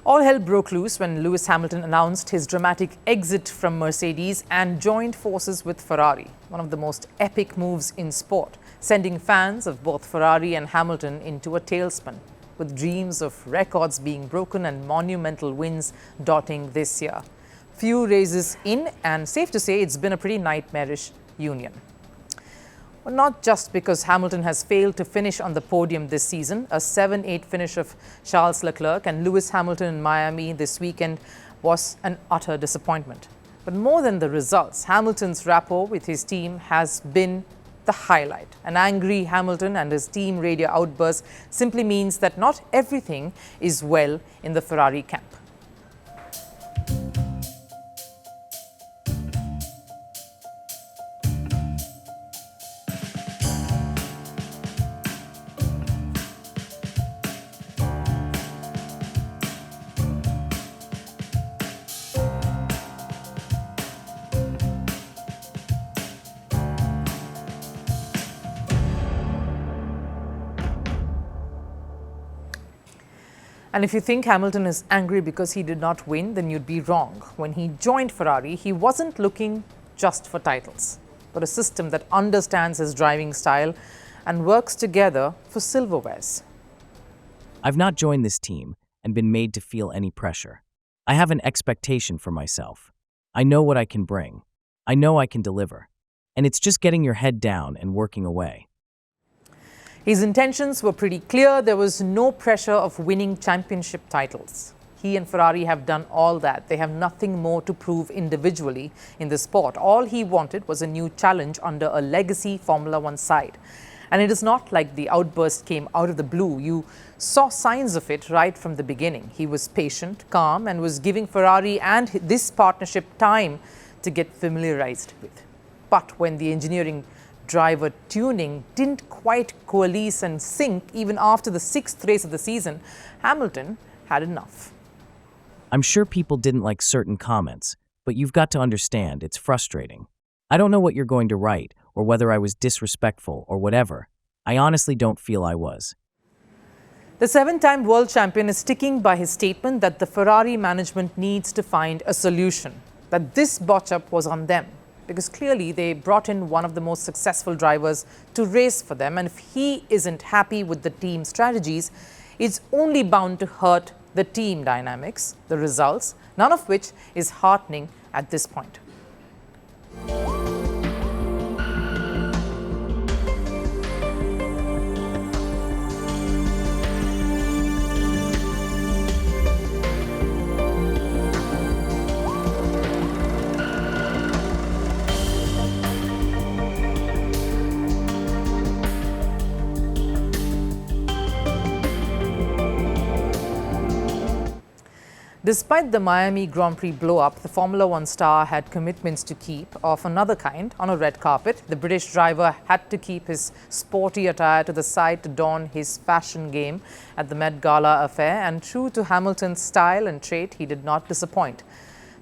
All hell broke loose when Lewis Hamilton announced his dramatic exit from Mercedes and joined forces with Ferrari, one of the most epic moves in sport, sending fans of both Ferrari and Hamilton into a tailspin, with dreams of records being broken and monumental wins dotting this year. Few races in, and safe to say it's been a pretty nightmarish union. Well, not just because Hamilton has failed to finish on the podium this season. A 7-8 finish of Charles Leclerc and Lewis Hamilton in Miami this weekend was an utter disappointment. But more than the results, Hamilton's rapport with his team has been the highlight. An angry Hamilton and his team radio outburst simply means that not everything is well in the Ferrari camp. And if you think Hamilton is angry because he did not win, then you'd be wrong. When he joined Ferrari, he wasn't looking just for titles, but a system that understands his driving style and works together for silverwares. I've not joined this team and been made to feel any pressure. I have an expectation for myself. I know what I can bring. I know I can deliver. And it's just getting your head down and working away. His intentions were pretty clear. There was no pressure of winning championship titles. He and Ferrari have done all that. They have nothing more to prove individually in the sport. All he wanted was a new challenge under a legacy Formula One side. And it is not like the outburst came out of the blue. You saw signs of it right from the beginning. He was patient, calm, and was giving Ferrari and this partnership time to get familiarized with. But when the engineering driver tuning didn't quite coalesce and sync even after the 6th race of the season, Hamilton had enough. I'm sure people didn't like certain comments, but you've got to understand it's frustrating. I don't know what you're going to write or whether I was disrespectful or whatever. I honestly don't feel I was. The 7-time world champion is sticking by his statement that the Ferrari management needs to find a solution, that this botch-up was on them, because clearly they brought in one of the most successful drivers to race for them. And if he isn't happy with the team strategies, it's only bound to hurt the team dynamics, the results, none of which is heartening at this point. Despite the Miami Grand Prix blow-up, the Formula One star had commitments to keep of another kind on a red carpet. The British driver had to keep his sporty attire to the side to don his fashion game at the Met Gala affair, and true to Hamilton's style and trait, he did not disappoint.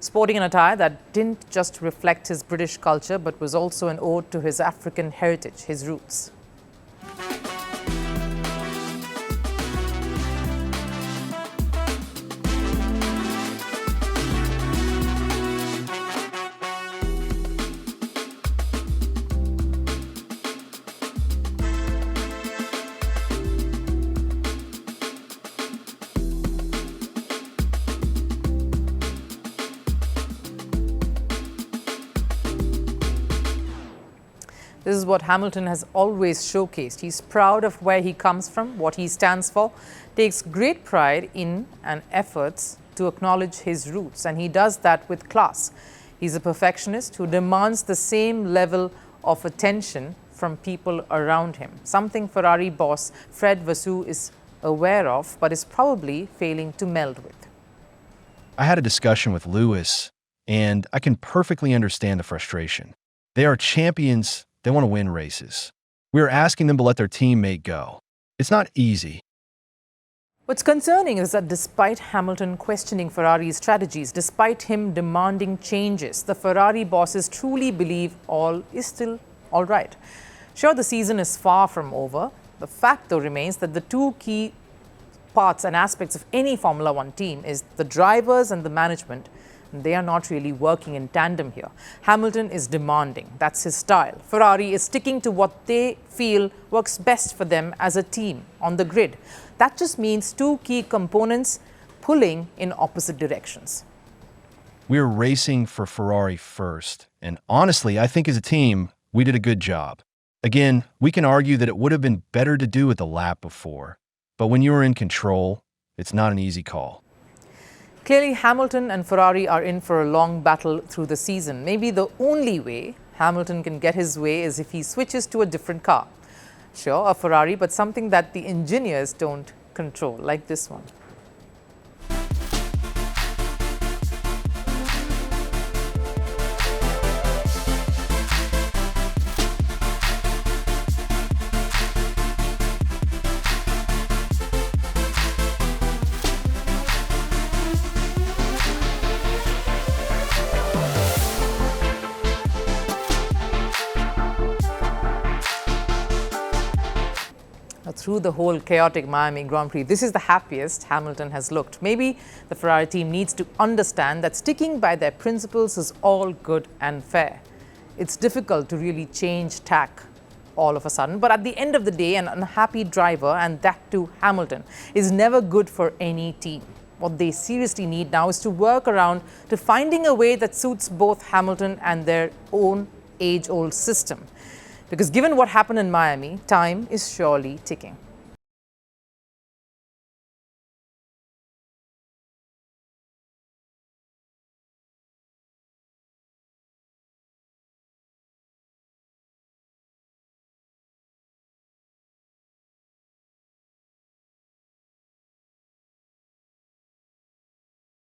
Sporting an attire that didn't just reflect his British culture, but was also an ode to his African heritage, his roots. This is what Hamilton has always showcased. He's proud of where he comes from, what he stands for, takes great pride in and efforts to acknowledge his roots, and he does that with class. He's a perfectionist who demands the same level of attention from people around him, something Ferrari boss Fred Vasseur is aware of, but is probably failing to meld with. I had a discussion with Lewis, and I can perfectly understand the frustration. They are champions. They want to win races. We are asking them to let their teammate go. It's not easy. What's concerning is that despite Hamilton questioning Ferrari's strategies, despite him demanding changes, the Ferrari bosses truly believe all is still all right. Sure, the season is far from over. The fact, though, remains that the two key parts and aspects of any Formula One team is the drivers and the management. They are not really working in tandem here. Hamilton is demanding. That's his style. Ferrari is sticking to what they feel works best for them as a team on the grid. That just means two key components pulling in opposite directions. We're racing for Ferrari first. And honestly, I think as a team, we did a good job. Again, we can argue that it would have been better to do it the lap before. But when you are in control, it's not an easy call. Clearly, Hamilton and Ferrari are in for a long battle through the season. Maybe the only way Hamilton can get his way is if he switches to a different car. Sure, a Ferrari, but something that the engineers don't control, like this one. Through the whole chaotic Miami Grand Prix, this is the happiest Hamilton has looked. Maybe the Ferrari team needs to understand that sticking by their principles is all good and fair. It's difficult to really change tack all of a sudden, but at the end of the day, an unhappy driver, and that too Hamilton, is never good for any team. What they seriously need now is to work around to finding a way that suits both Hamilton and their own age-old system. Because given what happened in Miami, time is surely ticking.